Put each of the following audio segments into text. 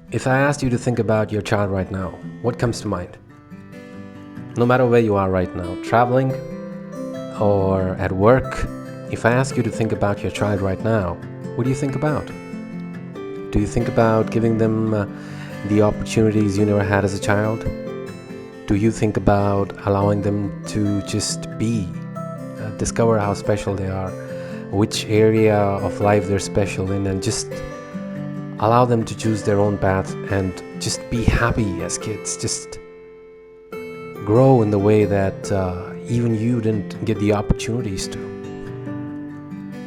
If I asked you to think about your child right now, what comes to mind? No matter where you are right now, traveling or at work, if I ask you to think about your child right now, what do you think about? Do you think about giving them the opportunities you never had as a child? Do you think about allowing them to just be, discover how special they are, which area of life they're special in, and just allow them to choose their own path and just be happy as kids? Just grow in the way that even you didn't get the opportunities to.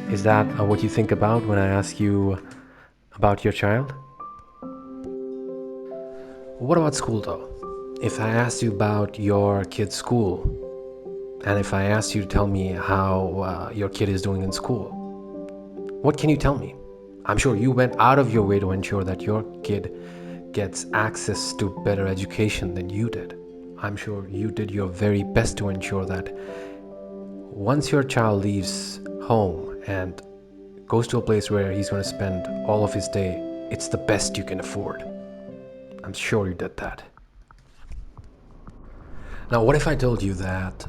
Is that what you think about when I ask you about your child? What about school though? If I asked you about your kid's school, and if I asked you to tell me how your kid is doing in school, what can you tell me? I'm sure you went out of your way to ensure that your kid gets access to better education than you did. I'm sure you did your very best to ensure that once your child leaves home and goes to a place where he's going to spend all of his day, it's the best you can afford. I'm sure you did that. Now, what if I told you that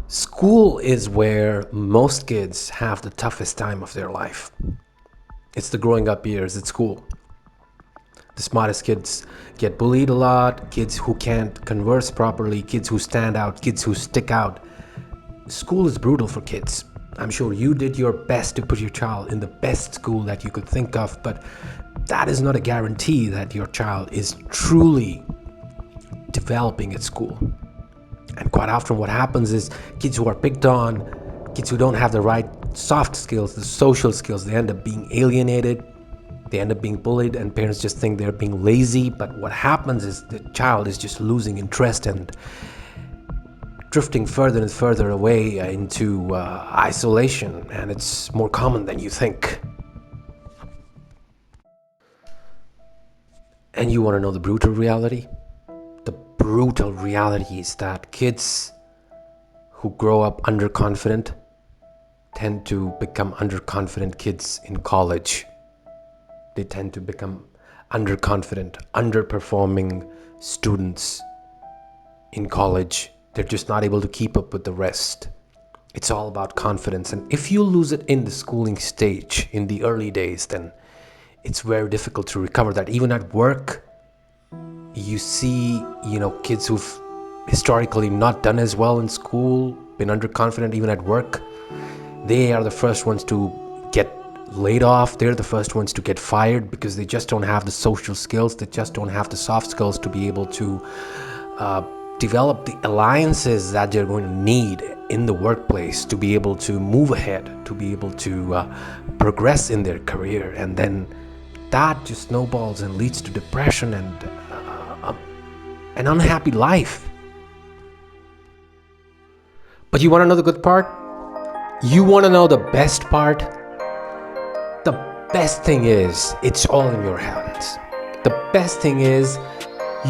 school is where most kids have the toughest time of their life? It's the growing up years at school. The smartest kids get bullied a lot, kids who can't converse properly, kids who stand out, kids who stick out. School is brutal for kids. I'm sure you did your best to put your child in the best school that you could think of, but that is not a guarantee that your child is truly developing at school. And quite often what happens is kids who are picked on, kids who don't have the right soft skills, the social skills, they end up being alienated, they end up being bullied, and parents just think they're being lazy. But what happens is the child is just losing interest and drifting further and further away into isolation, and it's more common than you think. And you want to know the brutal reality? The brutal reality is that kids who grow up underconfident tend to become underconfident kids in college. They tend to become underconfident, underperforming students in college. They're just not able to keep up with the rest. It's all about confidence. And if you lose it in the schooling stage, in the early days, then it's very difficult to recover that. Even at work, you see, kids who've historically not done as well in school, been underconfident even at work. They are the first ones to get laid off. They're the first ones to get fired because they just don't have the social skills. They just don't have the soft skills to be able to develop the alliances that they're going to need in the workplace to be able to move ahead, to be able to progress in their career. And then that just snowballs and leads to depression and an unhappy life. But you want to know the good part? You want to know the best part? The best thing is, it's all in your hands. The best thing is,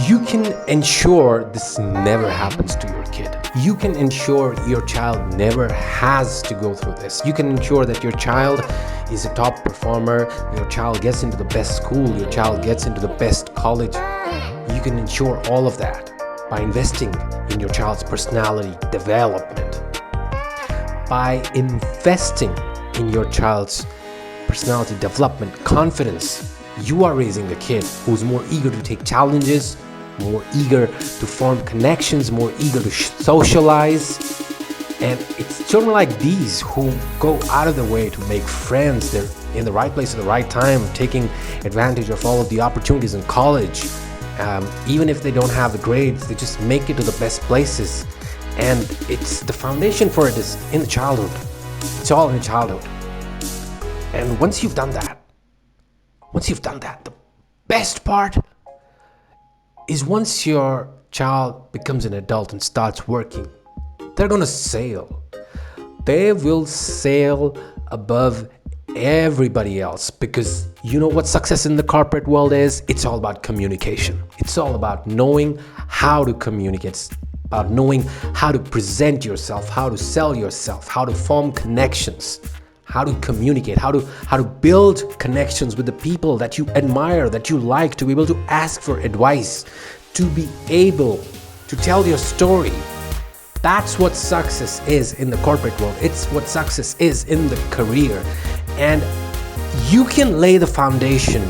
you can ensure this never happens to your kid. You can ensure your child never has to go through this. You can ensure that your child is a top performer, your child gets into the best school, your child gets into the best college. You can ensure all of that by investing in your child's personality development. By investing in your child's personality development, confidence, you are raising a kid who's more eager to take challenges, more eager to form connections, more eager to socialize. And it's children like these who go out of their way to make friends. They're in the right place at the right time, taking advantage of all of the opportunities in college. Even if they don't have the grades, they just make it to the best places. And it's the foundation for it is in the childhood. It's all in the childhood. And once you've done that, the best part is once your child becomes an adult and starts working, they're gonna sail. They will sail above everybody else, because you know what success in the corporate world is? It's all about communication. It's all about knowing how to communicate. It's about knowing how to present yourself, how to sell yourself, how to form connections. how to communicate, how to build connections with the people that you admire, that you like, to be able to ask for advice, to be able to tell your story. That's what success is in the corporate world. It's what success is in the career. And you can lay the foundation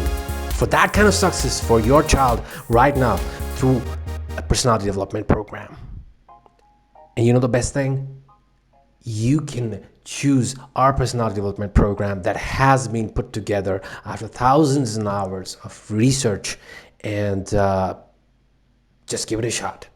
for that kind of success for your child right now through a personality development program. And you know the best thing? You can choose our personality development program that has been put together after thousands of hours of research, and just give it a shot.